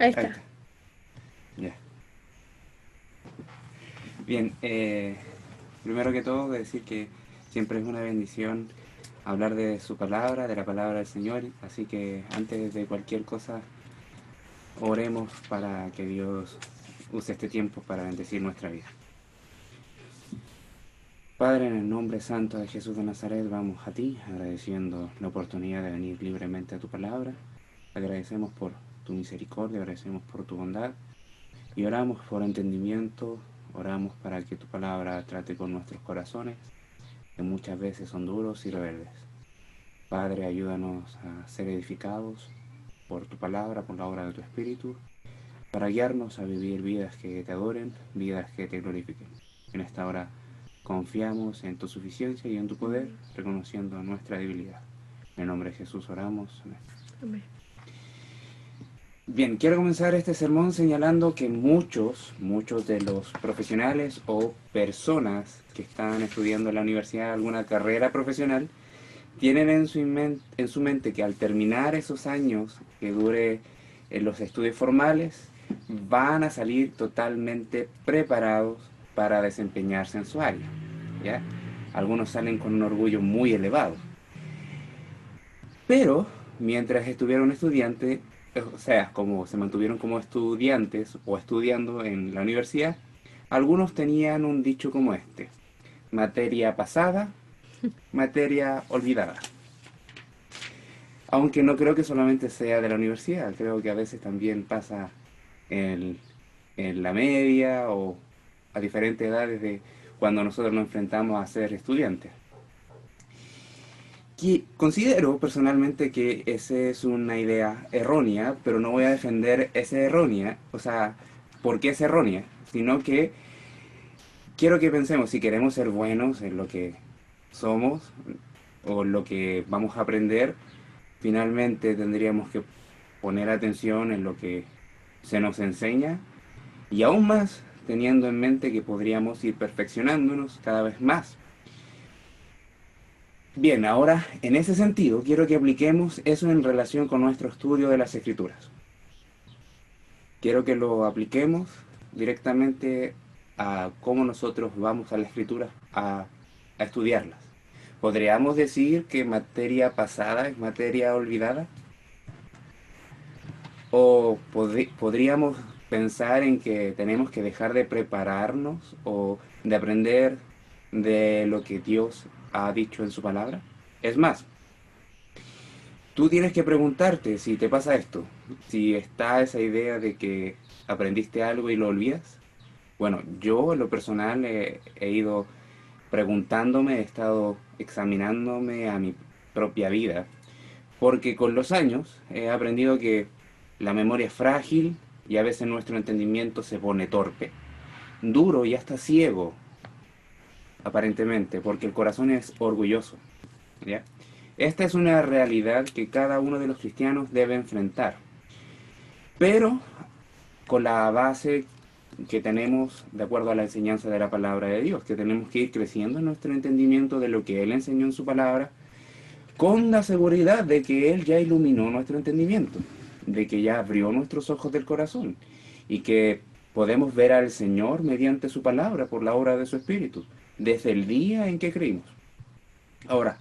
Ahí Ahí está. está. Ya. Bien, primero que todo decir que siempre es una bendición hablar de su palabra, de la palabra del Señor, así que antes de cualquier cosa oremos para que Dios use este tiempo para bendecir nuestra vida. Padre, en el nombre santo de Jesús de Nazaret, vamos a ti, agradeciendo la oportunidad de venir libremente a tu palabra. Agradecemos por tu misericordia, agradecemos por tu bondad y oramos por entendimiento, oramos para que tu palabra trate con nuestros corazones, que muchas veces son duros y rebeldes. Padre, ayúdanos a ser edificados por tu palabra, por la obra de tu Espíritu, para guiarnos a vivir vidas que te adoren, vidas que te glorifiquen. En esta hora confiamos en tu suficiencia y en tu poder, reconociendo nuestra debilidad. En el nombre de Jesús oramos. Amén. Amén. Bien, quiero comenzar este sermón señalando que muchos de los profesionales o personas que están estudiando en la universidad alguna carrera profesional tienen en su mente que al terminar esos años que dure en los estudios formales, van a salir totalmente preparados para desempeñarse en su área, ¿ya? Algunos salen con un orgullo muy elevado. Pero, mientras estuvieron estudiantes, o sea, como se mantuvieron como estudiantes o estudiando en la universidad, algunos tenían un dicho como este: materia pasada, materia olvidada. Aunque no creo que solamente sea de la universidad, creo que a veces también pasa en, en la media o a diferentes edades de cuando nosotros nos enfrentamos a ser estudiantes. Considero personalmente que esa es una idea errónea, pero no voy a defender esa errónea, o sea, por qué es errónea, sino que quiero que pensemos si queremos ser buenos en lo que somos o lo que vamos a aprender, finalmente tendríamos que poner atención en lo que se nos enseña y aún más teniendo en mente que podríamos ir perfeccionándonos cada vez más. Bien, ahora en ese sentido quiero que apliquemos eso en relación con nuestro estudio de las escrituras. Quiero que lo apliquemos directamente a cómo nosotros vamos a la escritura a estudiarlas. ¿Podríamos decir que materia pasada es materia olvidada? ¿O podríamos pensar en que tenemos que dejar de prepararnos o de aprender de lo que Dios ha dicho en su palabra? Es más, tú tienes que preguntarte si te pasa esto, si está esa idea de que aprendiste algo y lo olvidas. Bueno, yo en lo personal he ido preguntándome, he estado examinándome a mi propia vida, porque con los años he aprendido que la memoria es frágil y a veces nuestro entendimiento se pone torpe, duro y hasta ciego, aparentemente, porque el corazón es orgulloso, ¿ya? Esta es una realidad que cada uno de los cristianos debe enfrentar, pero con la base que tenemos de acuerdo a la enseñanza de la palabra de Dios, que tenemos que ir creciendo en nuestro entendimiento de lo que Él enseñó en su palabra, con la seguridad de que Él ya iluminó nuestro entendimiento, de que ya abrió nuestros ojos del corazón y que podemos ver al Señor mediante su palabra por la obra de su Espíritu, desde el día en que creímos. Ahora,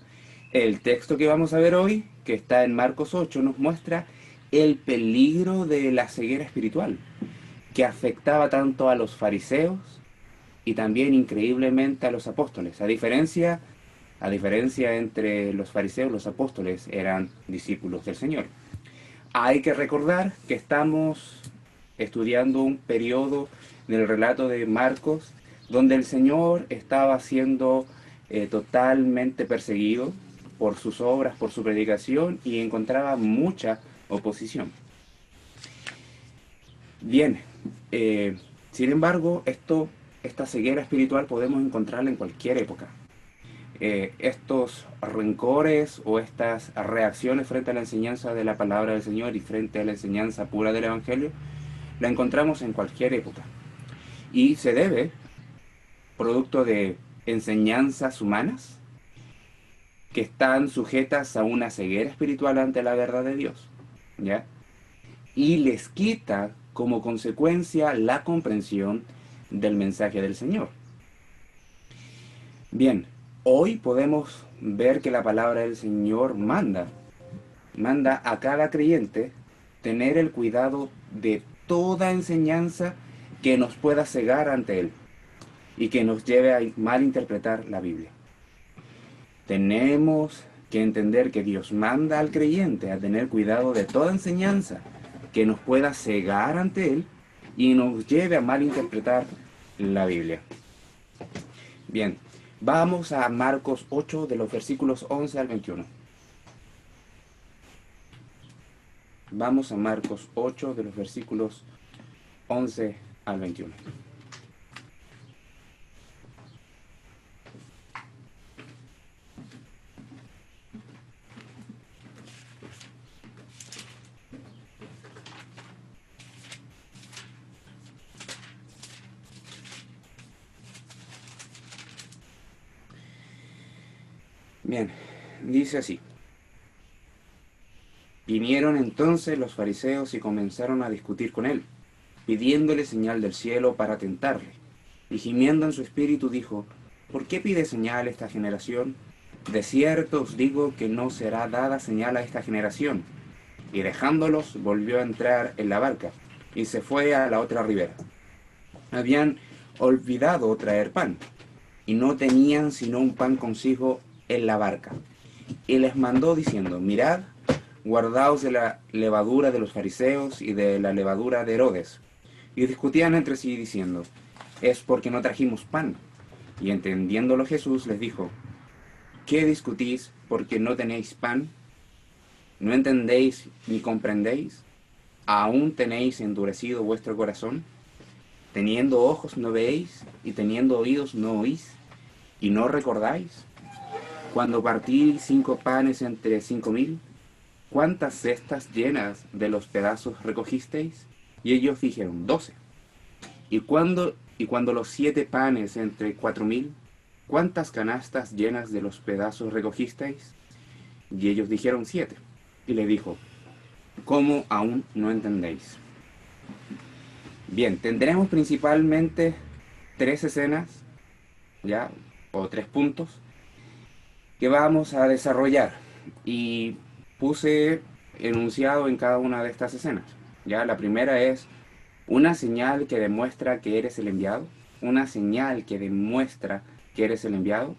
el texto que vamos a ver hoy, que está en Marcos 8, nos muestra el peligro de la ceguera espiritual, que afectaba tanto a los fariseos y también increíblemente a los apóstoles. A diferencia entre los fariseos, los apóstoles eran discípulos del Señor. Hay que recordar que estamos estudiando un periodo del relato de Marcos donde el Señor estaba siendo totalmente perseguido por sus obras, por su predicación y encontraba mucha oposición. Bien, sin embargo, esta ceguera espiritual podemos encontrarla en cualquier época. Estos rencores o estas reacciones frente a la enseñanza de la palabra del Señor y frente a la enseñanza pura del Evangelio, la encontramos en cualquier época. Y se debe, producto de enseñanzas humanas, que están sujetas a una ceguera espiritual ante la verdad de Dios. ¿Ya? y les quita como consecuencia la comprensión del mensaje del Señor. Bien, hoy podemos ver que la palabra del Señor manda a cada creyente tener el cuidado de toda enseñanza que nos pueda cegar ante Él y que nos lleve a malinterpretar la Biblia. Tenemos que entender que Dios manda al creyente a tener cuidado de toda enseñanza que nos pueda cegar ante Él y nos lleve a malinterpretar la Biblia. Bien, vamos a Marcos 8 de los versículos 11 al 21. Vamos a Marcos 8 de los versículos 11 al 21. Bien, dice así. Vinieron entonces los fariseos y comenzaron a discutir con él, pidiéndole señal del cielo para tentarle. Y gimiendo en su espíritu dijo, ¿por qué pide señal esta generación? De cierto os digo que no será dada señal a esta generación. Y dejándolos volvió a entrar en la barca, y se fue a la otra ribera. Habían olvidado traer pan, y no tenían sino un pan consigo en la barca. Y les mandó diciendo, mirad, guardaos de la levadura de los fariseos y de la levadura de Herodes. Y discutían entre sí diciendo, es porque no trajimos pan. Y entendiéndolo Jesús les dijo, ¿qué discutís porque no tenéis pan? ¿No entendéis ni comprendéis? ¿Aún tenéis endurecido vuestro corazón? Teniendo ojos no veéis, y teniendo oídos no oís, y no recordáis. Cuando partí 5 panes entre 5.000, ¿cuántas cestas llenas de los pedazos recogisteis? Y ellos dijeron, 12. Y cuando los 7 panes entre 4.000, ¿cuántas canastas llenas de los pedazos recogisteis? Y ellos dijeron, 7. Y le dijo, ¿cómo aún no entendéis? Bien, tendremos principalmente 3 escenas, ¿ya? O 3 puntos que vamos a desarrollar. Y puse enunciado en cada una de estas escenas. ¿Ya? La primera es una señal que demuestra que eres el enviado. Una señal que demuestra que eres el enviado.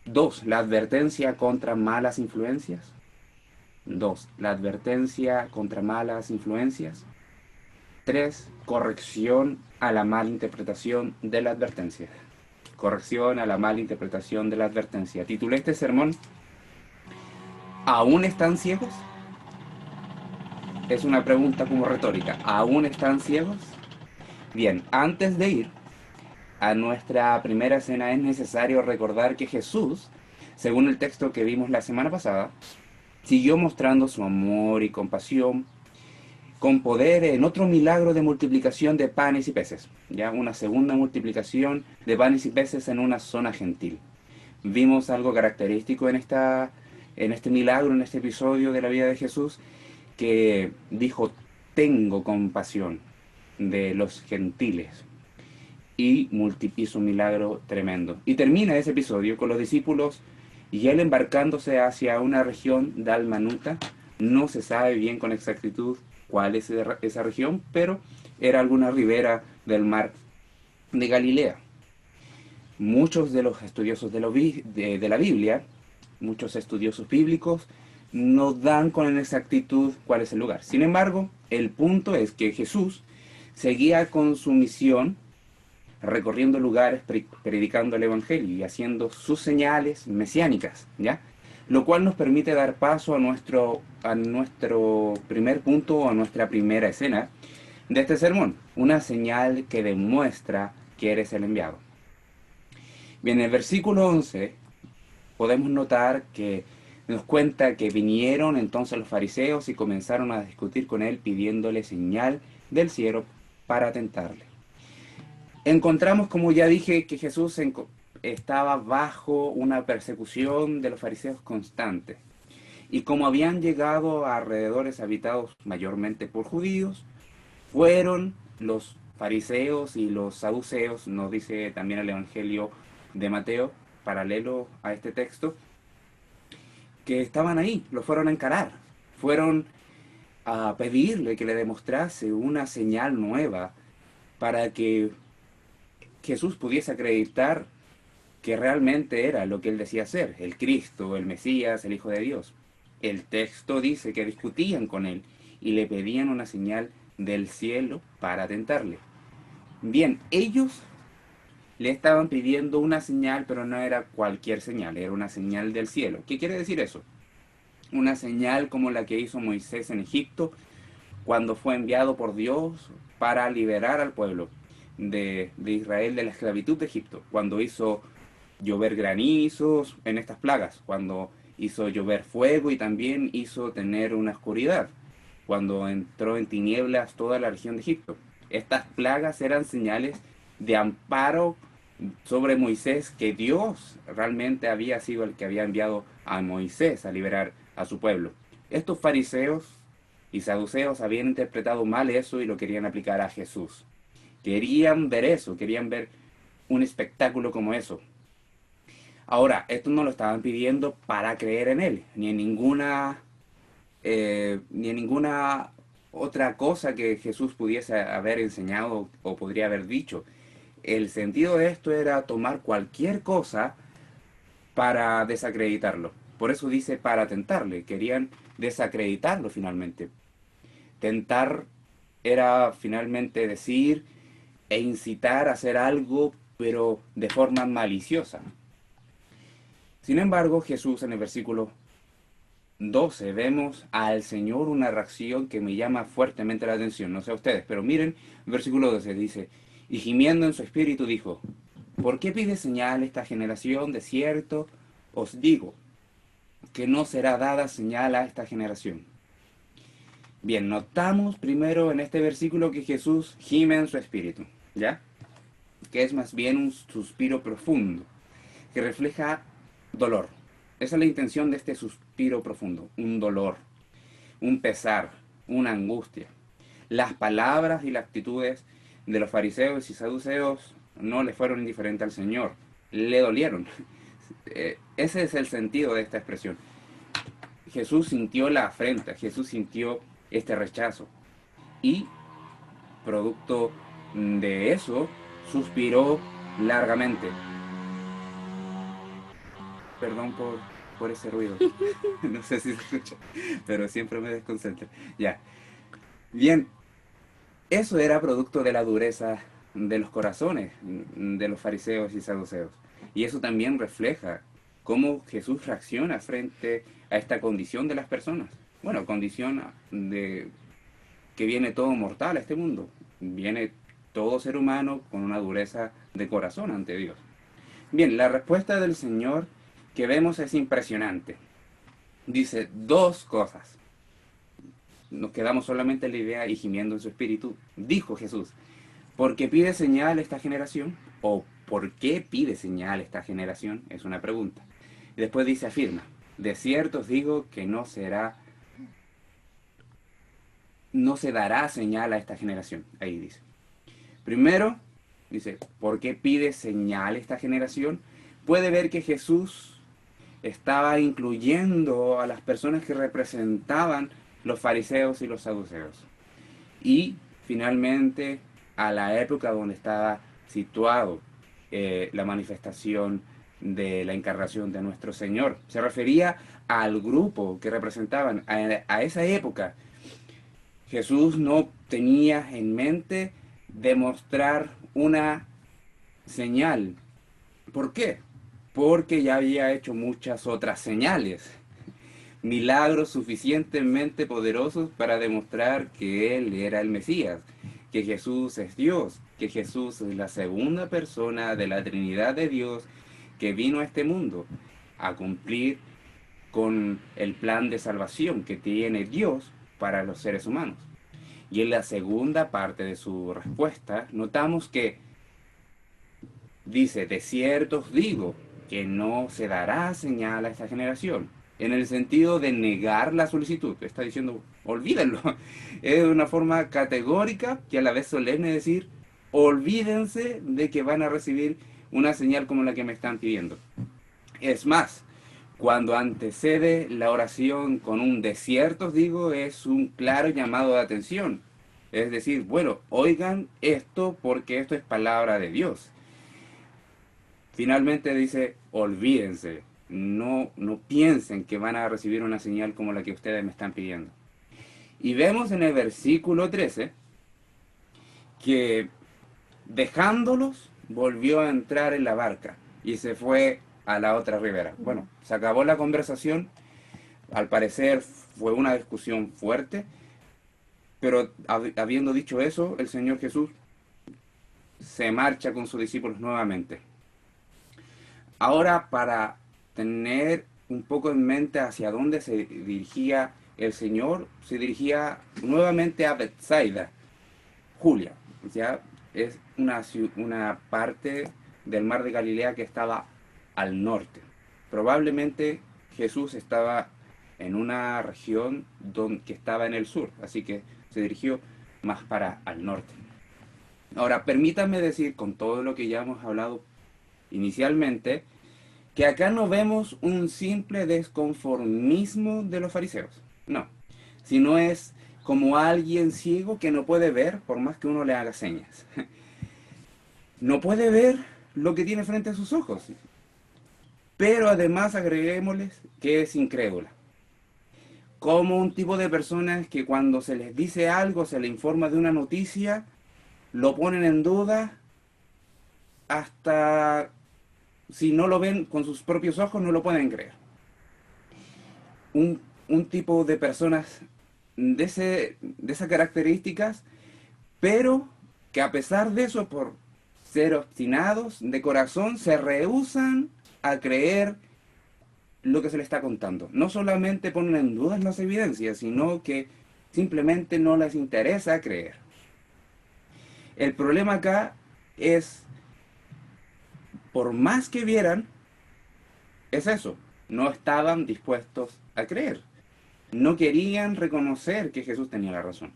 2. La advertencia contra malas influencias. 2. La advertencia contra malas influencias. 3. Corrección a la mala interpretación de la advertencia. Corrección a la mala interpretación de la advertencia. Titulé este sermón ¿Aún están ciegos? Es una pregunta como retórica. ¿Aún están ciegos? Bien, antes de ir a nuestra primera escena es necesario recordar que Jesús, según el texto que vimos la semana pasada, siguió mostrando su amor y compasión con poder en otro milagro de multiplicación de panes y peces. Ya una segunda multiplicación de panes y peces en una zona gentil. Vimos algo característico en este milagro, en este episodio de la vida de Jesús, que dijo, tengo compasión de los gentiles. Y hizo un milagro tremendo. Y termina ese episodio con los discípulos y él embarcándose hacia una región dalmanuta. No se sabe bien con exactitud cuál es esa región, pero era alguna ribera del mar de Galilea. Muchos de los estudiosos de la Biblia, muchos estudiosos bíblicos, no dan con exactitud cuál es el lugar. Sin embargo, el punto es que Jesús seguía con su misión, recorriendo lugares, predicando el Evangelio y haciendo sus señales mesiánicas, ¿ya? Lo cual nos permite dar paso a nuestro primer punto o a nuestra primera escena de este sermón, una señal que demuestra que eres el enviado. Bien, en el versículo 11 podemos notar que nos cuenta que vinieron entonces los fariseos y comenzaron a discutir con él pidiéndole señal del cielo para tentarle. Encontramos, como ya dije, que Jesús estaba bajo una persecución de los fariseos constante. Y como habían llegado a alrededores habitados mayormente por judíos, fueron los fariseos y los saduceos, nos dice también el Evangelio de Mateo, paralelo a este texto, que estaban ahí, lo fueron a encarar, fueron a pedirle que le demostrase una señal nueva para que Jesús pudiese acreditar que realmente era lo que él decía ser, el Cristo, el Mesías, el Hijo de Dios. El texto dice que discutían con él y le pedían una señal del cielo para tentarle. Bien, ellos le estaban pidiendo una señal, pero no era cualquier señal, era una señal del cielo. ¿Qué quiere decir eso? Una señal como la que hizo Moisés en Egipto cuando fue enviado por Dios para liberar al pueblo de Israel de la esclavitud de Egipto, cuando hizo llover granizos en estas plagas, cuando hizo llover fuego y también hizo tener una oscuridad, cuando entró en tinieblas toda la región de Egipto. Estas plagas eran señales de amparo sobre Moisés, que Dios realmente había sido el que había enviado a Moisés a liberar a su pueblo. Estos fariseos y saduceos habían interpretado mal eso y lo querían aplicar a Jesús. Querían ver eso, querían ver un espectáculo como eso. Ahora, esto no lo estaban pidiendo para creer en él, ni en ninguna otra cosa que Jesús pudiese haber enseñado o podría haber dicho. El sentido de esto era tomar cualquier cosa para desacreditarlo. Por eso dice para tentarle, querían desacreditarlo finalmente. Tentar era finalmente decir e incitar a hacer algo, pero de forma maliciosa. Sin embargo, Jesús en el versículo 12 vemos al Señor una reacción que me llama fuertemente la atención. No sé a ustedes, pero miren, el versículo 12 dice, y gimiendo en su espíritu dijo, ¿por qué pide señal esta generación? De cierto os digo que no será dada señal a esta generación. Bien, notamos primero en este versículo que Jesús gime en su espíritu, ¿ya? Que es más bien un suspiro profundo, que refleja dolor. Esa es la intención de este suspiro profundo, un dolor, un pesar, una angustia. Las palabras y las actitudes de los fariseos y saduceos no le fueron indiferentes al Señor, le dolieron. Ese es el sentido de esta expresión. Jesús sintió la afrenta, Jesús sintió este rechazo y producto de eso suspiró largamente. Perdón por ese ruido. No sé si se escucha, pero siempre me desconcentra. Ya. Bien, eso era producto de la dureza de los corazones de los fariseos y saduceos. Y eso también refleja cómo Jesús reacciona frente a esta condición de las personas. Bueno, condición de que viene todo mortal a este mundo. Viene todo ser humano con una dureza de corazón ante Dios. Bien, la respuesta del Señor que vemos es impresionante. Dice dos cosas. Nos quedamos solamente en la idea y gimiendo en su espíritu. Dijo Jesús, ¿por qué pide señal esta generación? ¿O por qué pide señal esta generación? Es una pregunta. Y después dice, afirma, de cierto os digo que no se dará señal a esta generación. Ahí dice. Primero, dice, ¿por qué pide señal esta generación? Puede ver que Jesús estaba incluyendo a las personas que representaban los fariseos y los saduceos. Y finalmente a la época donde estaba situado la manifestación de la encarnación de nuestro Señor. Se refería al grupo que representaban a esa época. Jesús no tenía en mente demostrar una señal. ¿Por qué? Porque ya había hecho muchas otras señales, milagros suficientemente poderosos para demostrar que Él era el Mesías, que Jesús es Dios, que Jesús es la segunda persona de la Trinidad de Dios que vino a este mundo a cumplir con el plan de salvación que tiene Dios para los seres humanos. Y en la segunda parte de su respuesta notamos que dice, de cierto os digo que no se dará señal a esta generación. en el sentido de negar la solicitud. Está diciendo, olvídenlo. Es una forma categórica y a la vez solemne de decir, olvídense de que van a recibir una señal como la que me están pidiendo. Es más, cuando antecede la oración con un desierto, digo, es un claro llamado de atención. Es decir, bueno, oigan esto porque esto es palabra de Dios. Finalmente dice, olvídense, no piensen que van a recibir una señal como la que ustedes me están pidiendo. Y vemos en el versículo 13 que dejándolos volvió a entrar en la barca y se fue a la otra ribera. Bueno, se acabó la conversación, al parecer fue una discusión fuerte, pero habiendo dicho eso, el Señor Jesús se marcha con sus discípulos nuevamente. Ahora, para tener un poco en mente hacia dónde se dirigía el Señor, se dirigía nuevamente a Bethsaida, Julia. Ya es una parte del mar de Galilea que estaba al norte. Probablemente Jesús estaba en una región que estaba en el sur, así que se dirigió más para al norte. Ahora, permítanme decir, con todo lo que ya hemos hablado inicialmente, que acá no vemos un simple desconformismo de los fariseos, no, sino es como alguien ciego que no puede ver por más que uno le haga señas. No puede ver lo que tiene frente a sus ojos, pero además agreguémosles que es incrédula. Como un tipo de personas que cuando se les dice algo, se les informa de una noticia, lo ponen en duda hasta si no lo ven con sus propios ojos, no lo pueden creer. Un tipo de personas de esas características, pero que a pesar de eso, por ser obstinados de corazón, se rehúsan a creer lo que se les está contando. No solamente ponen en duda las evidencias, sino que simplemente no les interesa creer. El problema acá es, por más que vieran, es eso, no estaban dispuestos a creer. No querían reconocer que Jesús tenía la razón.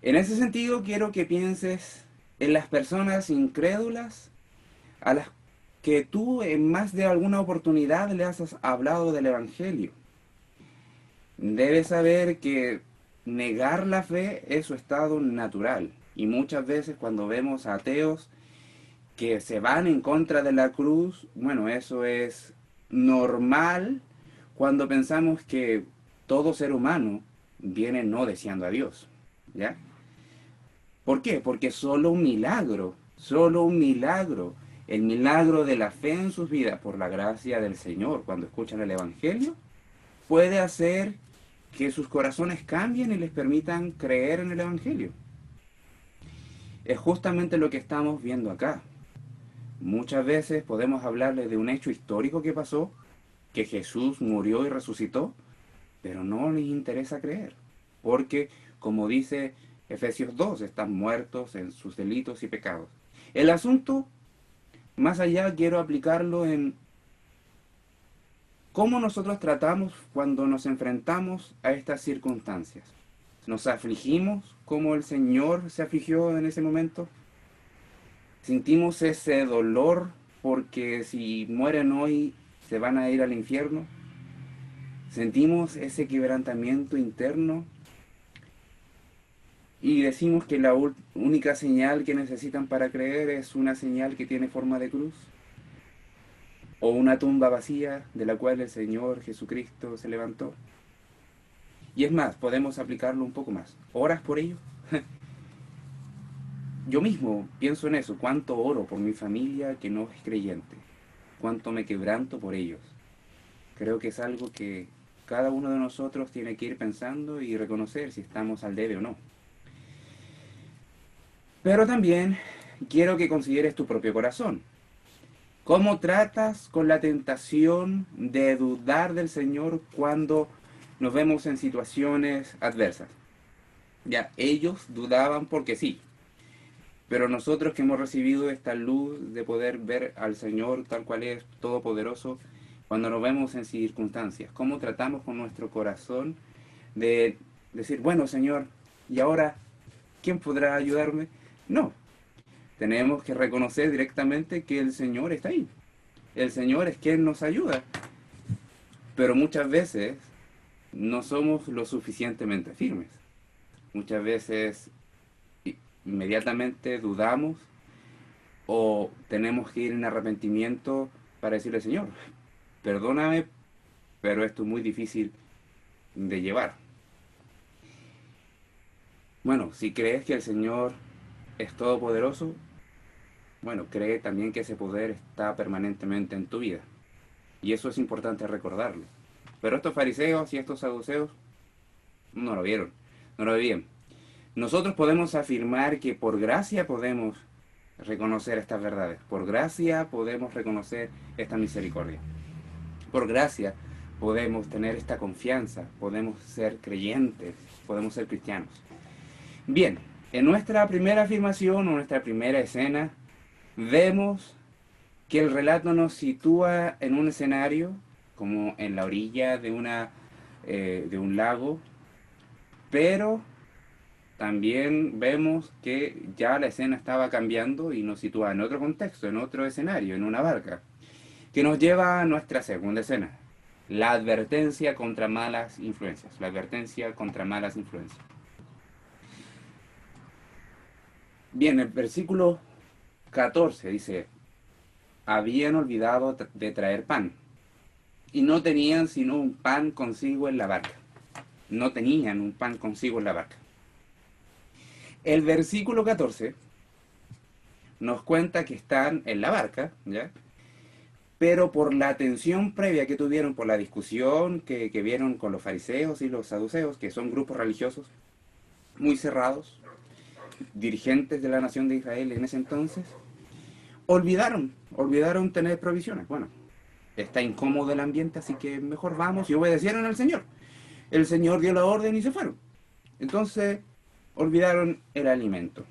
En ese sentido, quiero que pienses en las personas incrédulas a las que tú en más de alguna oportunidad le has hablado del Evangelio. Debes saber que negar la fe es su estado natural. Y muchas veces cuando vemos a ateos que se van en contra de la cruz, bueno, eso es normal cuando pensamos que todo ser humano viene no deseando a Dios. ¿Ya? ¿Por qué? Porque solo un milagro, el milagro de la fe en sus vidas por la gracia del Señor, cuando escuchan el Evangelio, puede hacer que sus corazones cambien y les permitan creer en el Evangelio. Es justamente lo que estamos viendo acá. Muchas veces podemos hablarles de un hecho histórico que pasó, que Jesús murió y resucitó, pero no les interesa creer, porque, como dice Efesios 2, están muertos en sus delitos y pecados. El asunto, más allá, quiero aplicarlo en cómo nosotros tratamos cuando nos enfrentamos a estas circunstancias. ¿Nos afligimos como el Señor se afligió en ese momento? ¿Sentimos ese dolor porque si mueren hoy se van a ir al infierno? ¿Sentimos ese quebrantamiento interno? Y decimos que la única señal que necesitan para creer es una señal que tiene forma de cruz. O una tumba vacía de la cual el Señor Jesucristo se levantó. Y es más, podemos aplicarlo un poco más. ¿Oras por ello? Yo mismo pienso en eso. ¿Cuánto oro por mi familia que no es creyente? ¿Cuánto me quebranto por ellos? Creo que es algo que cada uno de nosotros tiene que ir pensando y reconocer si estamos al debe o no. Pero también quiero que consideres tu propio corazón. ¿Cómo tratas con la tentación de dudar del Señor cuando nos vemos en situaciones adversas? Ya, ellos dudaban porque sí, pero nosotros que hemos recibido esta luz de poder ver al Señor tal cual es, todopoderoso, cuando nos vemos en circunstancias? ¿Cómo tratamos con nuestro corazón de decir, bueno, Señor, ¿y ahora quién podrá ayudarme? No, tenemos que reconocer directamente que el Señor está ahí. El Señor es quien nos ayuda. Pero muchas veces no somos lo suficientemente firmes. Muchas veces inmediatamente dudamos o tenemos que ir en arrepentimiento para decirle, Señor, perdóname, pero esto es muy difícil de llevar. Bueno, si crees que el Señor es todopoderoso, bueno, cree también que ese poder está permanentemente en tu vida. Y eso es importante recordarlo. Pero estos fariseos y estos saduceos no lo vieron, no lo veían. Nosotros podemos afirmar que por gracia podemos reconocer estas verdades. Por gracia podemos reconocer esta misericordia. Por gracia podemos tener esta confianza, podemos ser creyentes, podemos ser cristianos. Bien, en nuestra primera afirmación o nuestra primera escena, vemos que el relato nos sitúa en un escenario como en la orilla de un lago, pero también vemos que ya la escena estaba cambiando y nos sitúa en otro contexto, en otro escenario, en una barca, que nos lleva a nuestra segunda escena, la advertencia contra malas influencias, la advertencia contra malas influencias. Bien, el versículo 14 dice, habían olvidado de traer pan y no tenían sino un pan consigo en la barca. No tenían un pan consigo en la barca. El versículo 14 nos cuenta que están en la barca, ¿ya? Pero por la tensión previa que tuvieron, por la discusión que vieron con los fariseos y los saduceos, que son grupos religiosos muy cerrados, dirigentes de la nación de Israel en ese entonces, olvidaron tener provisiones. Bueno, está incómodo el ambiente, así que mejor vamos, y obedecieron al Señor. El Señor dio la orden y se fueron. Entonces, olvidaron el alimento.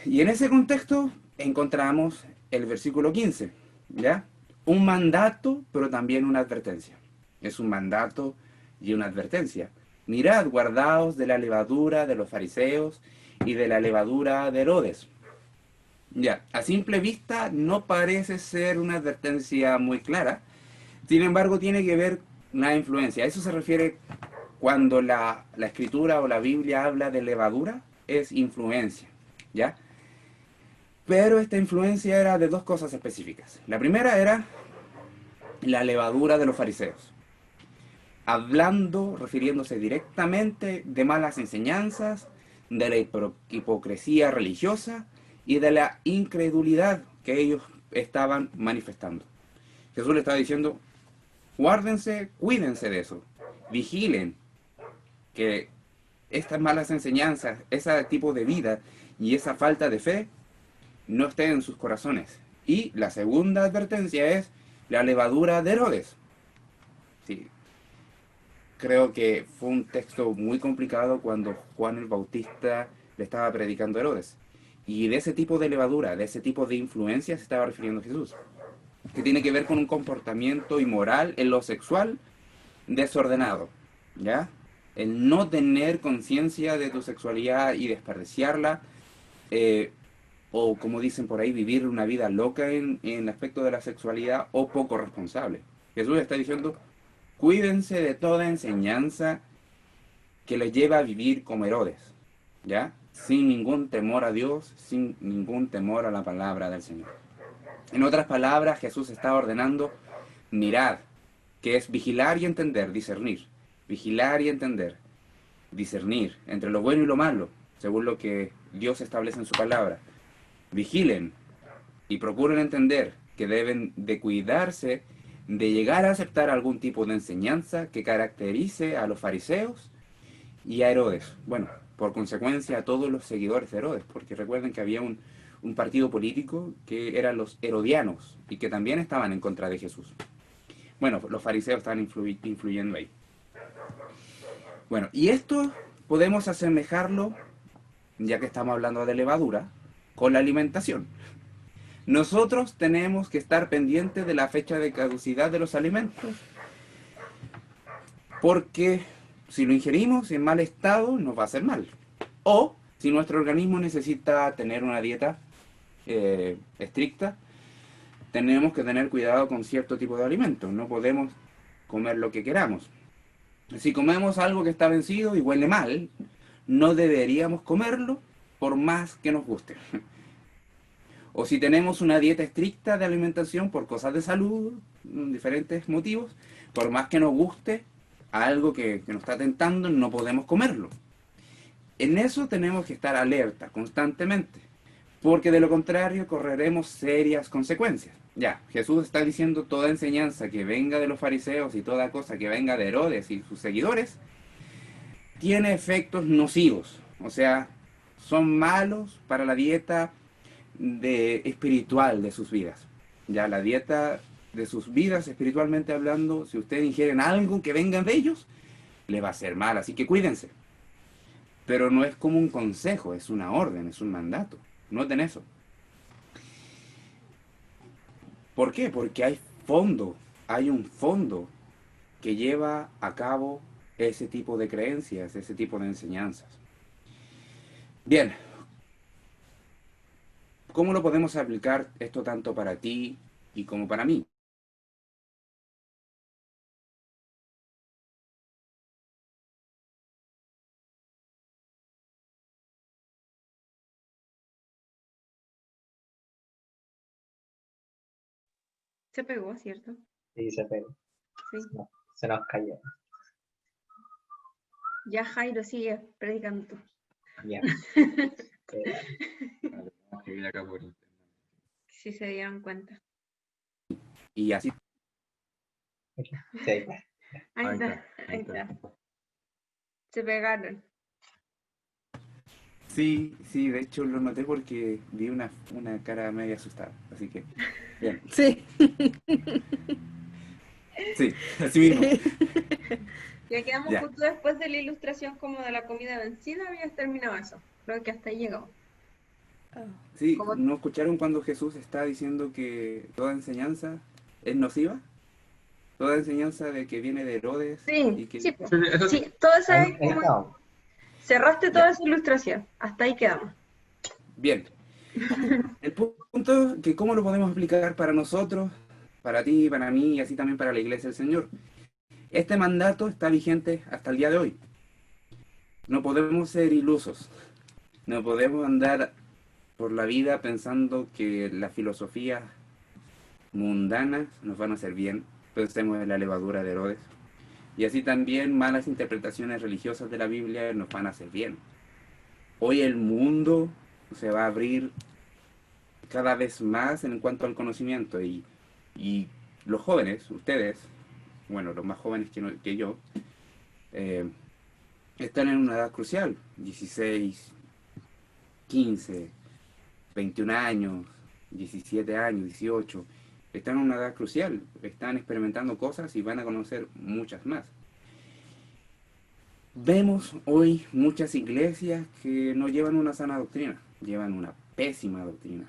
Y en ese contexto encontramos el versículo 15, ¿ya? Un mandato, pero también una advertencia. Es un mandato y una advertencia. Mirad, guardaos de la levadura de los fariseos y de la levadura de Herodes. Ya, a simple vista no parece ser una advertencia muy clara. Sin embargo, tiene que ver la influencia. A eso se refiere cuando la escritura o la Biblia habla de levadura, es influencia, ¿ya? Pero esta influencia era de dos cosas específicas. La primera era la levadura de los fariseos, hablando, refiriéndose directamente de malas enseñanzas, de la hipocresía religiosa y de la incredulidad que ellos estaban manifestando. Jesús le estaba diciendo, guárdense, cuídense de eso, vigilen que estas malas enseñanzas, ese tipo de vida y esa falta de fe no estén en sus corazones. Y la segunda advertencia es la levadura de Herodes. Sí, creo que fue un texto muy complicado cuando Juan el Bautista le estaba predicando a Herodes. Y de ese tipo de levadura, de ese tipo de influencia se estaba refiriendo Jesús, que tiene que ver con un comportamiento inmoral en lo sexual desordenado, ¿ya? El no tener conciencia de tu sexualidad y desperdiciarla, o como dicen por ahí, vivir una vida loca en el aspecto de la sexualidad o poco responsable. Jesús está diciendo, cuídense de toda enseñanza que les lleva a vivir como Herodes, ¿ya? Sin ningún temor a Dios, sin ningún temor a la palabra del Señor. En otras palabras, Jesús está ordenando, mirad, que es vigilar y entender, discernir. Vigilar y entender, discernir entre lo bueno y lo malo, según lo que Dios establece en su palabra. Vigilen y procuren entender que deben de cuidarse de llegar a aceptar algún tipo de enseñanza que caracterice a los fariseos y a Herodes. Bueno, por consecuencia a todos los seguidores de Herodes, porque recuerden que había un partido político que eran los herodianos y que también estaban en contra de Jesús. Bueno, los fariseos estaban influyendo ahí. Bueno, y esto podemos asemejarlo, ya que estamos hablando de levadura, con la alimentación. Nosotros tenemos que estar pendientes de la fecha de caducidad de los alimentos, porque si lo ingerimos en mal estado nos va a hacer mal. O si nuestro organismo necesita tener una dieta estricta, tenemos que tener cuidado con cierto tipo de alimentos. No podemos comer lo que queramos. Si comemos algo que está vencido y huele mal, no deberíamos comerlo por más que nos guste. O si tenemos una dieta estricta de alimentación por cosas de salud, diferentes motivos, por más que nos guste algo que nos está tentando, no podemos comerlo. En eso tenemos que estar alerta constantemente, porque de lo contrario correremos serias consecuencias. Ya, Jesús está diciendo toda enseñanza que venga de los fariseos y toda cosa que venga de Herodes y sus seguidores, tiene efectos nocivos, o sea, son malos para la dieta espiritual de sus vidas. Ya la dieta de sus vidas, espiritualmente hablando, si ustedes ingieren algo que venga de ellos, le va a hacer mal, así que cuídense. Pero no es como un consejo, es una orden, es un mandato. Noten eso. ¿Por qué? Porque hay un fondo que lleva a cabo ese tipo de creencias, ese tipo de enseñanzas. Bien, ¿cómo lo podemos aplicar esto tanto para ti y como para mí? Se pegó, ¿cierto? Sí, se pegó. Sí. No, se nos cayó. Ya Jairo sigue predicando tú. Ya. Vale, vamos a escribir acá por internet. Si se dieron cuenta. Y así. Sí, ahí está. Ahí está, ahí está. Se pegaron. Sí, sí, de hecho lo noté porque vi una cara media asustada. Así que, bien. Sí. Sí, así mismo. Ya quedamos Ya. justo después de la ilustración como de la comida vencida, habías terminado eso. Creo que hasta ahí llegamos. Sí, Como- ¿no escucharon cuando Jesús está diciendo que toda enseñanza es nociva? Toda enseñanza de que viene de Herodes y Sí, que... sí, pues. Sí, todo eso Ahí, es ahí como... estamos. Cerraste toda esa ilustración. Hasta ahí quedamos. Bien. El punto es que cómo lo podemos aplicar para nosotros, para ti, para mí y así también para la Iglesia del Señor. Este mandato está vigente hasta el día de hoy. No podemos ser ilusos. No podemos andar por la vida pensando que las filosofías mundanas nos van a hacer bien. Pensemos en la levadura de Herodes. Y así también malas interpretaciones religiosas de la Biblia nos van a hacer bien. Hoy el mundo se va a abrir cada vez más en cuanto al conocimiento y los jóvenes, ustedes, bueno, los más jóvenes que yo, eh, están en una edad crucial, 16, 15, 21 años, 17 años, 18, están en una edad crucial, están experimentando cosas y van a conocer muchas más. Vemos hoy muchas iglesias que no llevan una sana doctrina, llevan una pésima doctrina.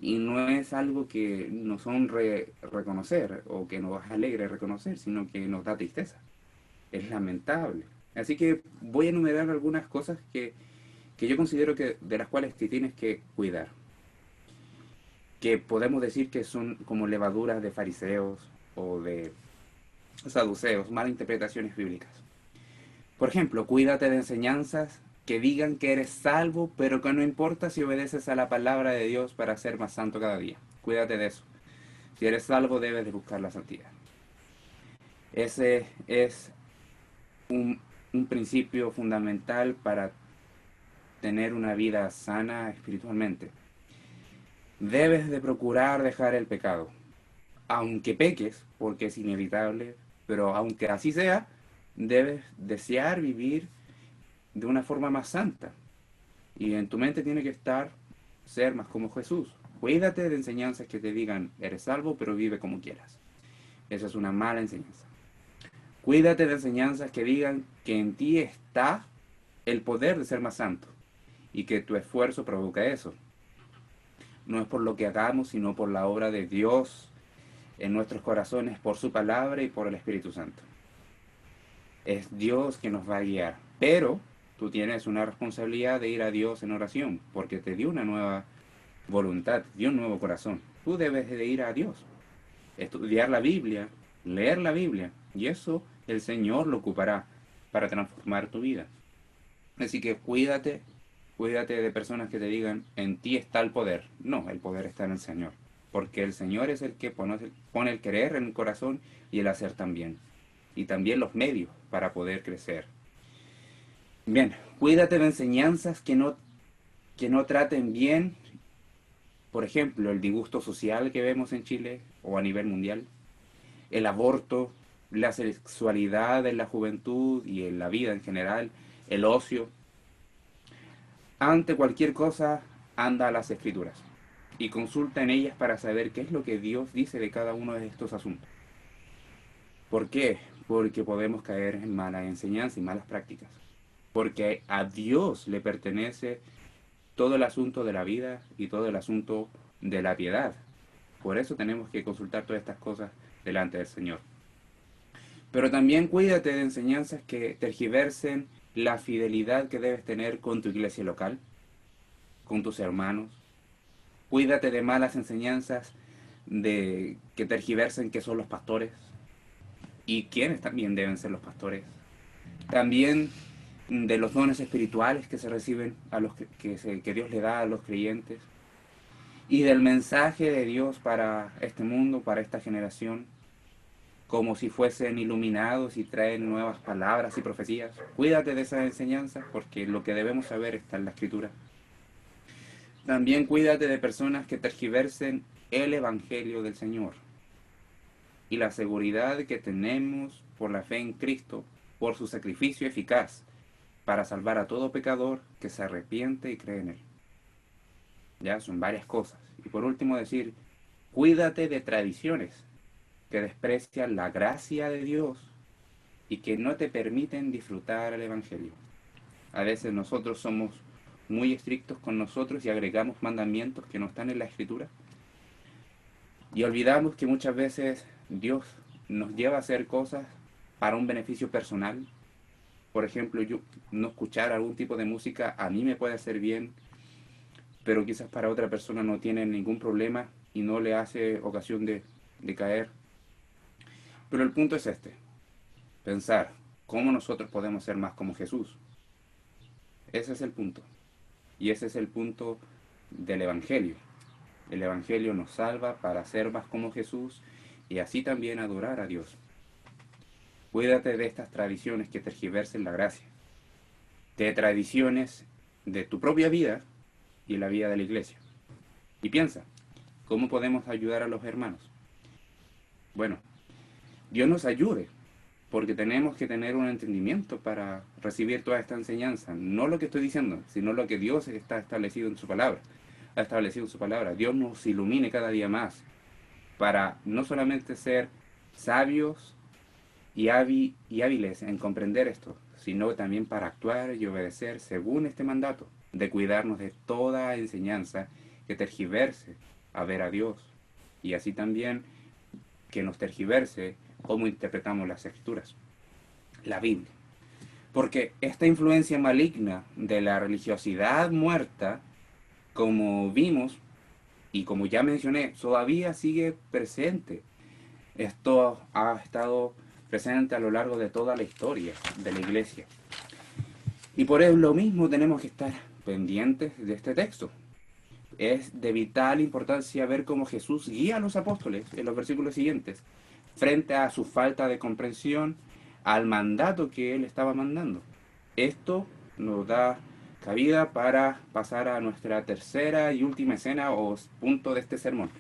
Y no es algo que nos honre reconocer o que nos alegre reconocer, sino que nos da tristeza. Es lamentable. Así que voy a enumerar algunas cosas que yo considero que de las cuales te tienes que cuidar. Que podemos decir que son como levaduras de fariseos o de saduceos, malas interpretaciones bíblicas. Por ejemplo, cuídate de enseñanzas que digan que eres salvo, pero que no importa si obedeces a la palabra de Dios para ser más santo cada día. Cuídate de eso. Si eres salvo, debes de buscar la santidad. Ese es un principio fundamental para tener una vida sana espiritualmente. Debes de procurar dejar el pecado. Aunque peques, porque es inevitable, pero aunque así sea, debes desear vivir de una forma más santa. Y en tu mente tiene que estar ser más como Jesús. Cuídate de enseñanzas que te digan, eres salvo, pero vive como quieras. Esa es una mala enseñanza. Cuídate de enseñanzas que digan que en ti está el poder de ser más santo y que tu esfuerzo provoca eso. no es por lo que hagamos, sino por la obra de Dios en nuestros corazones, por su palabra y por el Espíritu Santo. Es Dios que nos va a guiar, pero tú tienes una responsabilidad de ir a Dios en oración, porque te dio una nueva voluntad, te dio un nuevo corazón. Tú debes de ir a Dios, estudiar la Biblia, leer la Biblia, y eso el Señor lo ocupará para transformar tu vida. Así que cuídate de personas que te digan, en ti está el poder. No, el poder está en el Señor, porque el Señor es el que pone el querer en el corazón y el hacer también, y también los medios para poder crecer. Bien, cuídate de enseñanzas que no traten bien, por ejemplo, el disgusto social que vemos en Chile o a nivel mundial, el aborto, la sexualidad en la juventud y en la vida en general, el ocio. Ante cualquier cosa, anda a las Escrituras y consulta en ellas para saber qué es lo que Dios dice de cada uno de estos asuntos. ¿Por qué? Porque podemos caer en mala enseñanza y malas prácticas. Porque a Dios le pertenece todo el asunto de la vida y todo el asunto de la piedad. Por eso tenemos que consultar todas estas cosas delante del Señor. Pero también cuídate de enseñanzas que tergiversen la fidelidad que debes tener con tu iglesia local, con tus hermanos. Cuídate de malas enseñanzas de que tergiversen que son los pastores y quiénes también deben ser los pastores. También de los dones espirituales que se reciben a los que Dios le da a los creyentes y del mensaje de Dios para este mundo, para esta generación, como si fuesen iluminados y traen nuevas palabras y profecías. Cuídate de esas enseñanzas porque lo que debemos saber está en la Escritura. También cuídate de personas que tergiversen el Evangelio del Señor y la seguridad que tenemos por la fe en Cristo, por su sacrificio eficaz para salvar a todo pecador que se arrepiente y cree en Él. Ya, son varias cosas. Y por último decir, cuídate de tradiciones que desprecian la gracia de Dios y que no te permiten disfrutar el Evangelio. A veces nosotros somos muy estrictos con nosotros y agregamos mandamientos que no están en la Escritura. Y olvidamos que muchas veces Dios nos lleva a hacer cosas para un beneficio personal. Por ejemplo, yo no escuchar algún tipo de música a mí me puede hacer bien, pero quizás para otra persona no tiene ningún problema y no le hace ocasión de caer. Pero el punto es este, pensar cómo nosotros podemos ser más como Jesús. Ese es el punto. Y ese es el punto del Evangelio. El Evangelio nos salva para ser más como Jesús y así también adorar a Dios. Cuídate de estas tradiciones que tergiversen la gracia, de tradiciones de tu propia vida y la vida de la iglesia. Y piensa, ¿cómo podemos ayudar a los hermanos? Bueno, Dios nos ayude, porque tenemos que tener un entendimiento para recibir toda esta enseñanza. No lo que estoy diciendo, sino lo que Dios está establecido en su palabra. Ha establecido en su palabra. Dios nos ilumine cada día más para no solamente ser sabios y hábiles en comprender esto, sino también para actuar y obedecer según este mandato, de cuidarnos de toda enseñanza que tergiverse a ver a Dios, y así también que nos tergiverse cómo interpretamos las Escrituras, la Biblia. Porque esta influencia maligna de la religiosidad muerta, como vimos y como ya mencioné, todavía sigue presente. Esto ha estado presente a lo largo de toda la historia de la iglesia. Y por eso lo mismo tenemos que estar pendientes de este texto. Es de vital importancia ver cómo Jesús guía a los apóstoles en los versículos siguientes, frente a su falta de comprensión al mandato que él estaba mandando. Esto nos da cabida para pasar a nuestra tercera y última escena o punto de este sermón.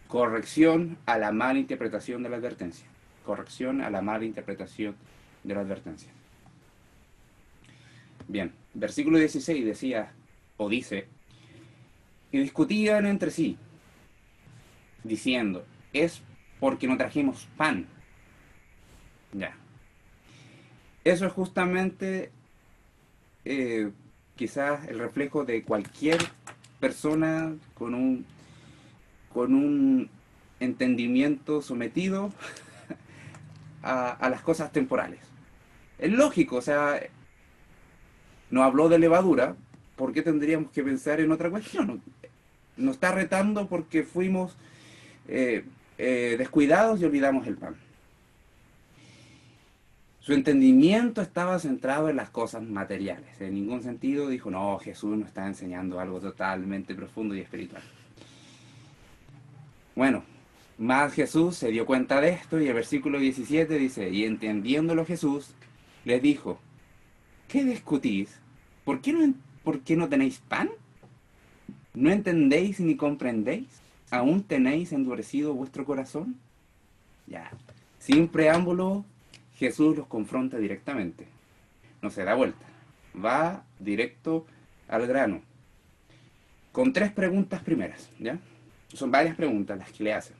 Corrección a la mala interpretación de la advertencia. Corrección a la mala interpretación de la advertencia. Bien, versículo 16 decía, o dice, y discutían entre sí, diciendo, es porque no trajimos pan. Ya. Eso es justamente quizás el reflejo de cualquier persona con un con un entendimiento sometido a las cosas temporales. Es lógico, o sea, no habló de levadura, ¿por qué tendríamos que pensar en otra cuestión? Nos está retando porque fuimos descuidados y olvidamos el pan. Su entendimiento estaba centrado en las cosas materiales. En ningún sentido dijo, no, Jesús nos está enseñando algo totalmente profundo y espiritual. Bueno, más Jesús se dio cuenta de esto y el versículo 17 dice, y entendiéndolo Jesús, les dijo, ¿qué discutís? ¿Por qué no tenéis pan? ¿No entendéis ni comprendéis? ¿Aún tenéis endurecido vuestro corazón? Ya, sin preámbulo, Jesús los confronta directamente. No se da vuelta. Va directo al grano. Con 3 preguntas primeras, ¿ya? Son varias preguntas las que le hacen.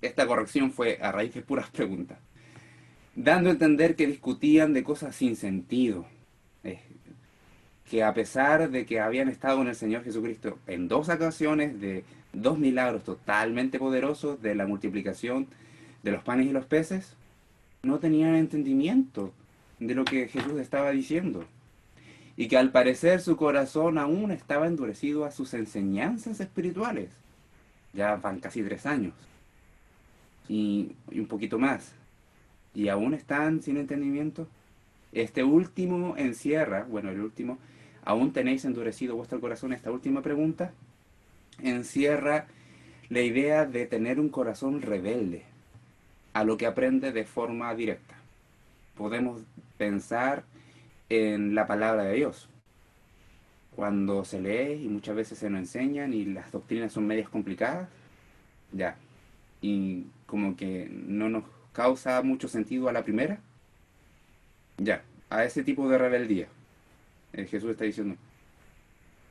Esta corrección fue a raíz de puras preguntas. Dando a entender que discutían de cosas sin sentido. Que a pesar de que habían estado con el Señor Jesucristo en 2 ocasiones de 2 milagros totalmente poderosos de la multiplicación de los panes y los peces, no tenían entendimiento de lo que Jesús estaba diciendo. Y que al parecer su corazón aún estaba endurecido a sus enseñanzas espirituales. Ya van casi 3 años. Y un poquito más. Y aún están sin entendimiento. Este último encierra, bueno, el último, ¿aún tenéis endurecido vuestro corazón? Esta última pregunta encierra la idea de tener un corazón rebelde a lo que aprende de forma directa. Podemos pensar en la palabra de Dios. Cuando se lee y muchas veces se nos enseñan y las doctrinas son medias complicadas, ya, y como que no nos causa mucho sentido a la primera, ya, a ese tipo de rebeldía. Jesús está diciendo,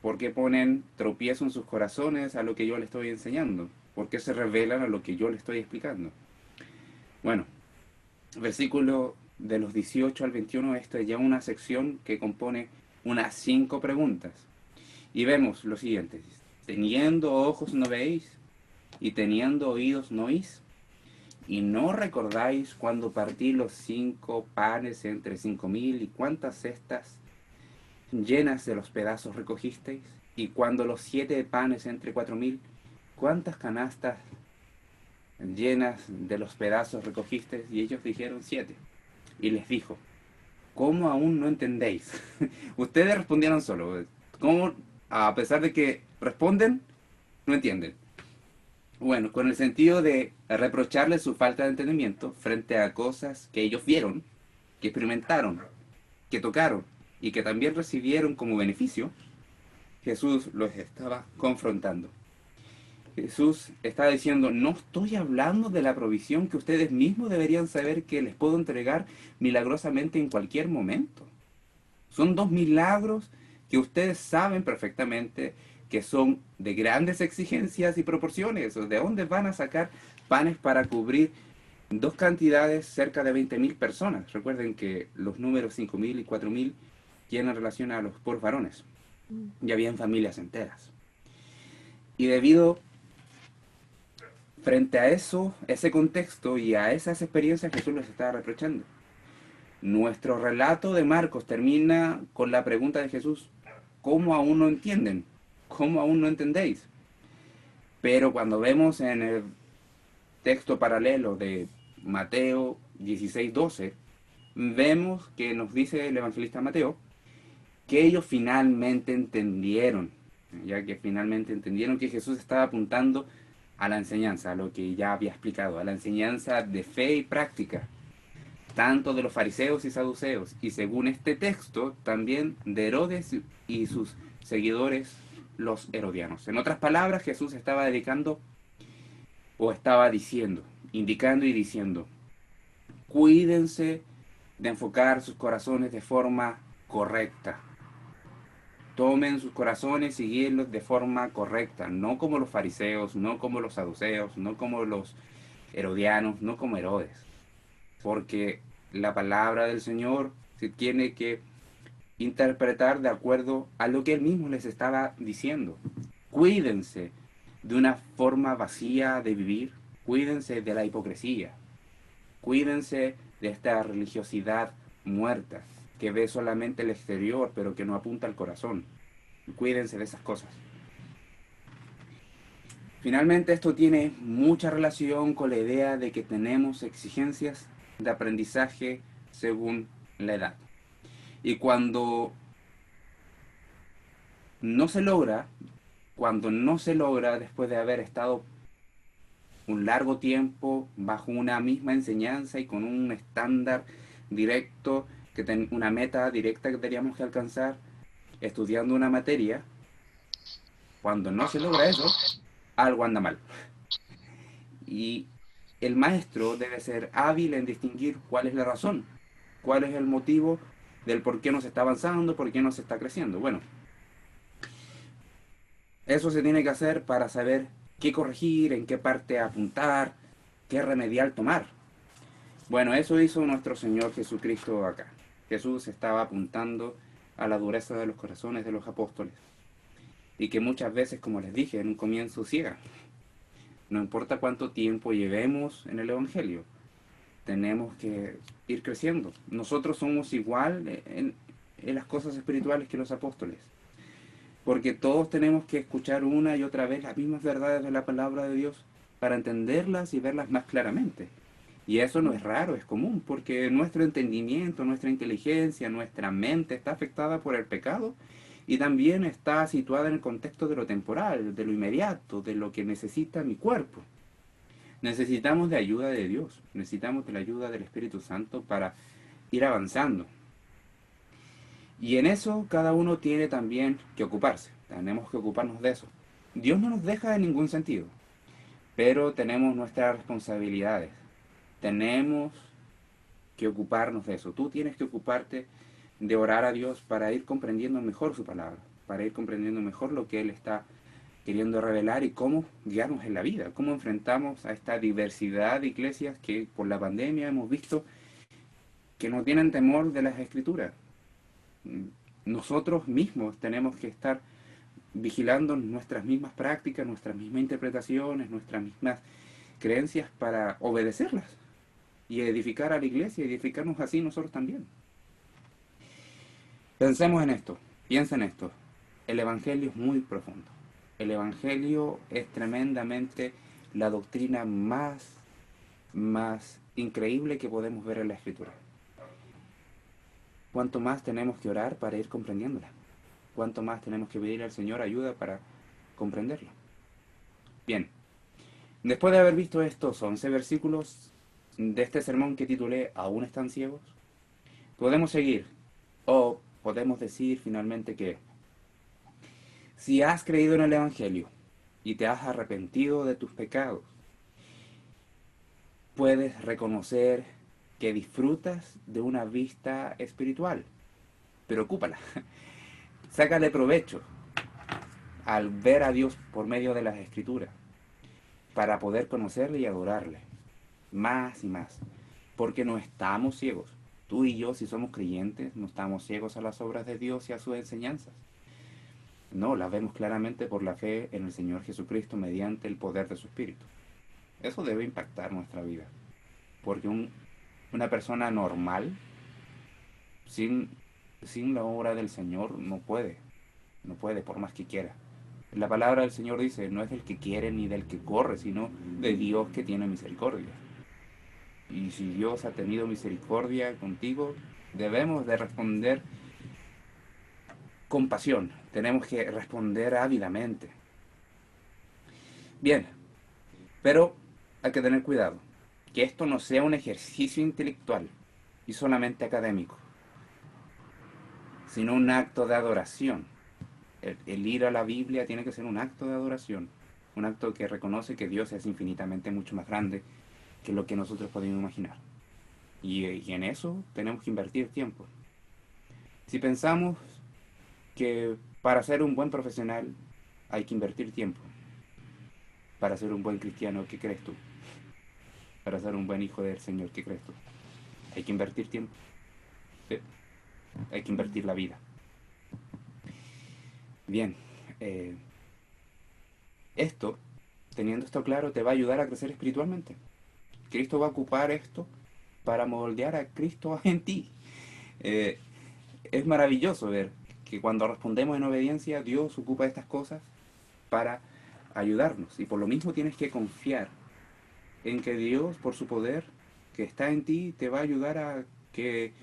¿por qué ponen tropiezo en sus corazones a lo que yo les estoy enseñando? ¿Por qué se rebelan a lo que yo les estoy explicando? Bueno, versículo de los 18 al 21, esta es ya una sección que compone unas 5 preguntas. Y vemos lo siguiente, teniendo ojos no veis, y teniendo oídos no oís, y no recordáis cuando partí los 5 panes entre 5.000 y cuántas cestas llenas de los pedazos recogisteis, y cuando los 7 panes entre 4.000, cuántas canastas llenas de los pedazos recogisteis. Y ellos dijeron 7. Y les dijo, ¿cómo aún no entendéis? Ustedes respondieron solo. ¿Cómo, a pesar de que responden, no entienden? Bueno, con el sentido de reprocharles su falta de entendimiento frente a cosas que ellos vieron, que experimentaron, que tocaron y que también recibieron como beneficio, Jesús los estaba confrontando. Jesús estaba diciendo, no estoy hablando de la provisión que ustedes mismos deberían saber que les puedo entregar milagrosamente en cualquier momento. Son 2 milagros que ustedes saben perfectamente que son de grandes exigencias y proporciones. ¿De dónde van a sacar panes para cubrir 2 cantidades cerca de 20.000 personas? Recuerden que los números 5.000 y 4.000 tienen relación a los pobres varones. Y habían familias enteras. Y debido frente a eso, ese contexto y a esas experiencias, Jesús les estaba reprochando. Nuestro relato de Marcos termina con la pregunta de Jesús, ¿cómo aún no entienden? ¿Cómo aún no entendéis? Pero cuando vemos en el texto paralelo de Mateo 16:12, vemos que nos dice el evangelista Mateo que ellos finalmente entendieron, ya que finalmente entendieron que Jesús estaba apuntando a la enseñanza, a lo que ya había explicado, a la enseñanza de fe y práctica, tanto de los fariseos y saduceos, y según este texto, también de Herodes y sus seguidores, los herodianos. En otras palabras, Jesús estaba dedicando, o estaba diciendo, indicando y diciendo, cuídense de enfocar sus corazones de forma correcta. Tomen sus corazones y guíenlos de forma correcta, no como los fariseos, no como los saduceos, no como los herodianos, no como Herodes. Porque la palabra del Señor se tiene que interpretar de acuerdo a lo que Él mismo les estaba diciendo. Cuídense de una forma vacía de vivir, cuídense de la hipocresía, cuídense de esta religiosidad muerta, que ve solamente el exterior, pero que no apunta al corazón. Cuídense de esas cosas. Finalmente, esto tiene mucha relación con la idea de que tenemos exigencias de aprendizaje según la edad. Y cuando no se logra después de haber estado un largo tiempo bajo una misma enseñanza y con un estándar directo, una meta directa que teníamos que alcanzar, estudiando una materia, cuando no se logra eso, algo anda mal. Y el maestro debe ser hábil en distinguir cuál es la razón, cuál es el motivo del por qué no se está avanzando, por qué no se está creciendo. Bueno, eso se tiene que hacer para saber qué corregir, en qué parte apuntar, qué remedial tomar. Bueno, eso hizo nuestro Señor Jesucristo acá. Jesús estaba apuntando a la dureza de los corazones de los apóstoles. Y que muchas veces, como les dije en un comienzo, ciega. No importa cuánto tiempo llevemos en el Evangelio, tenemos que ir creciendo. Nosotros somos igual en las cosas espirituales que los apóstoles. Porque todos tenemos que escuchar una y otra vez las mismas verdades de la palabra de Dios para entenderlas y verlas más claramente. Y eso no es raro, es común, porque nuestro entendimiento, nuestra inteligencia, nuestra mente está afectada por el pecado y también está situada en el contexto de lo temporal, de lo inmediato, de lo que necesita mi cuerpo. Necesitamos de ayuda de Dios, necesitamos de la ayuda del Espíritu Santo para ir avanzando. Y en eso cada uno tiene también que ocuparse, tenemos que ocuparnos de eso. Dios no nos deja en ningún sentido, pero tenemos nuestras responsabilidades. Tenemos que ocuparnos de eso. Tú tienes que ocuparte de orar a Dios para ir comprendiendo mejor su palabra, para ir comprendiendo mejor lo que Él está queriendo revelar y cómo guiarnos en la vida, cómo enfrentamos a esta diversidad de iglesias que por la pandemia hemos visto que no tienen temor de las escrituras. Nosotros mismos tenemos que estar vigilando nuestras mismas prácticas, nuestras mismas interpretaciones, nuestras mismas creencias para obedecerlas y edificar a la iglesia y edificarnos así nosotros también. Pensemos en esto, piensa en esto. El Evangelio es muy profundo. El Evangelio es tremendamente la doctrina más increíble que podemos ver en la Escritura. ¿Cuánto más tenemos que orar para ir comprendiéndola? ¿Cuánto más tenemos que pedir al Señor ayuda para comprenderla? Bien, después de haber visto estos 11 versículos de este sermón que titulé ¿Aún están ciegos?, podemos seguir, o podemos decir finalmente que si has creído en el Evangelio y te has arrepentido de tus pecados, puedes reconocer que disfrutas de una vista espiritual, pero ocúpala. Sácale provecho al ver a Dios por medio de las Escrituras, para poder conocerle y adorarle, más y más, porque no estamos ciegos. Tú y yo, si somos creyentes, no estamos ciegos a las obras de Dios y a sus enseñanzas. No, las vemos claramente por la fe en el Señor Jesucristo mediante el poder de su Espíritu. Eso debe impactar nuestra vida, porque una persona normal, sin la obra del Señor, no puede por más que quiera. La palabra del Señor dice, no es del que quiere ni del que corre, sino de Dios que tiene misericordia. Y si Dios ha tenido misericordia contigo, debemos de responder con pasión, tenemos que responder ávidamente. Bien, pero hay que tener cuidado, que esto no sea un ejercicio intelectual y solamente académico, sino un acto de adoración. El ir a la Biblia tiene que ser un acto de adoración, un acto que reconoce que Dios es infinitamente mucho más grande que lo que nosotros podemos imaginar. Y en eso tenemos que invertir tiempo. Si pensamos que para ser un buen profesional hay que invertir tiempo, para ser un buen cristiano, ¿qué crees tú? Para ser un buen hijo del Señor, ¿qué crees tú? Hay que invertir tiempo, ¿sí? Hay que invertir la vida. Bien, esto teniendo esto claro, te va a ayudar a crecer espiritualmente. Cristo va a ocupar esto para moldear a Cristo en ti. Eh, es maravilloso ver que cuando respondemos en obediencia, Dios ocupa estas cosas para ayudarnos. Y por lo mismo tienes que confiar en que Dios, por su poder que está en ti, te va a ayudar a que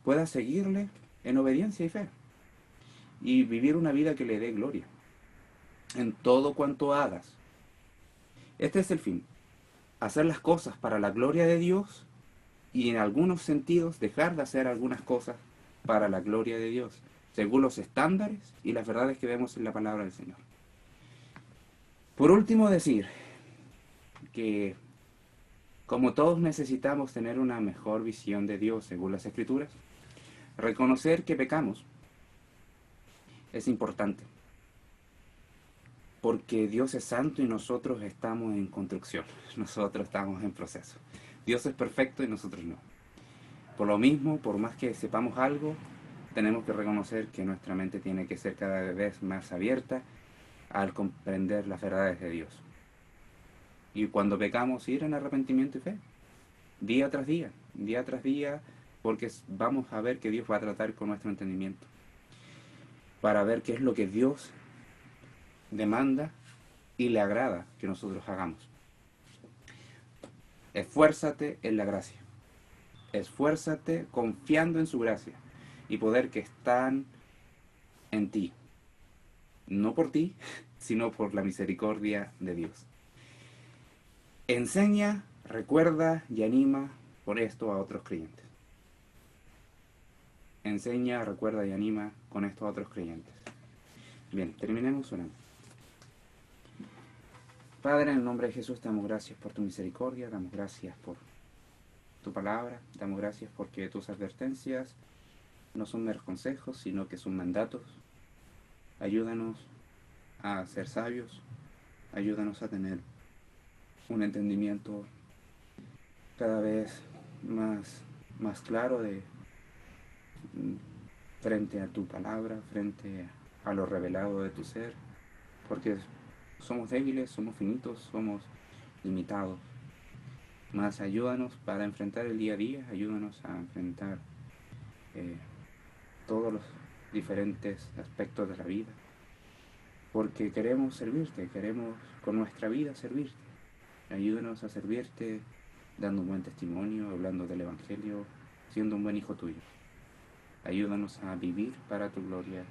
puedas seguirle en obediencia y fe. Y vivir una vida que le dé gloria en todo cuanto hagas. Este es el fin. Hacer las cosas para la gloria de Dios y en algunos sentidos dejar de hacer algunas cosas para la gloria de Dios, según los estándares y las verdades que vemos en la palabra del Señor. Por último, decir que como todos necesitamos tener una mejor visión de Dios según las Escrituras, reconocer que pecamos es importante, porque Dios es santo y nosotros estamos en construcción, nosotros estamos en proceso. Dios es perfecto y nosotros no. Por lo mismo, por más que sepamos algo, tenemos que reconocer que nuestra mente tiene que ser cada vez más abierta al comprender las verdades de Dios. Y cuando pecamos, ir en arrepentimiento y fe, día tras día, porque vamos a ver que Dios va a tratar con nuestro entendimiento, para ver qué es lo que Dios demanda y le agrada que nosotros hagamos. Esfuérzate en la gracia. Esfuérzate confiando en su gracia y poder que están en ti. No por ti, sino por la misericordia de Dios. Enseña, recuerda y anima por esto a otros creyentes. Enseña, recuerda y anima con esto a otros creyentes. Bien, terminemos orando. Padre, en el nombre de Jesús, te damos gracias por tu misericordia, damos gracias por tu palabra, damos gracias porque tus advertencias no son meros consejos, sino que son mandatos. Ayúdanos a ser sabios, ayúdanos a tener un entendimiento cada vez más claro frente a tu palabra, frente a lo revelado de tu ser, porque somos débiles, somos finitos, somos limitados. Más ayúdanos para enfrentar el día a día, ayúdanos a enfrentar todos los diferentes aspectos de la vida, porque queremos servirte, queremos con nuestra vida servirte. Ayúdanos a servirte dando un buen testimonio, hablando del Evangelio, siendo un buen hijo tuyo. Ayúdanos a vivir para tu gloria,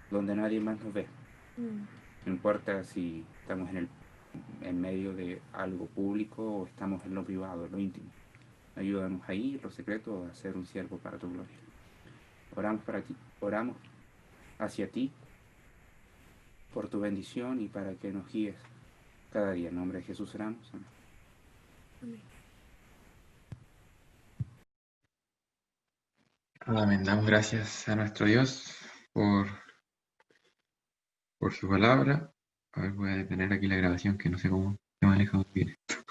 donde nadie más nos ve. No importa si estamos en medio de algo público o estamos en lo privado, en lo íntimo. Ayúdanos ahí, en lo secreto, a ser un siervo para tu gloria. Oramos para ti, oramos hacia ti, por tu bendición y para que nos guíes cada día. En nombre de Jesús oramos. Amén. Amén. Amén. Damos gracias a nuestro Dios por su palabra. A ver, voy a detener aquí la grabación que no sé cómo se maneja muy bien esto.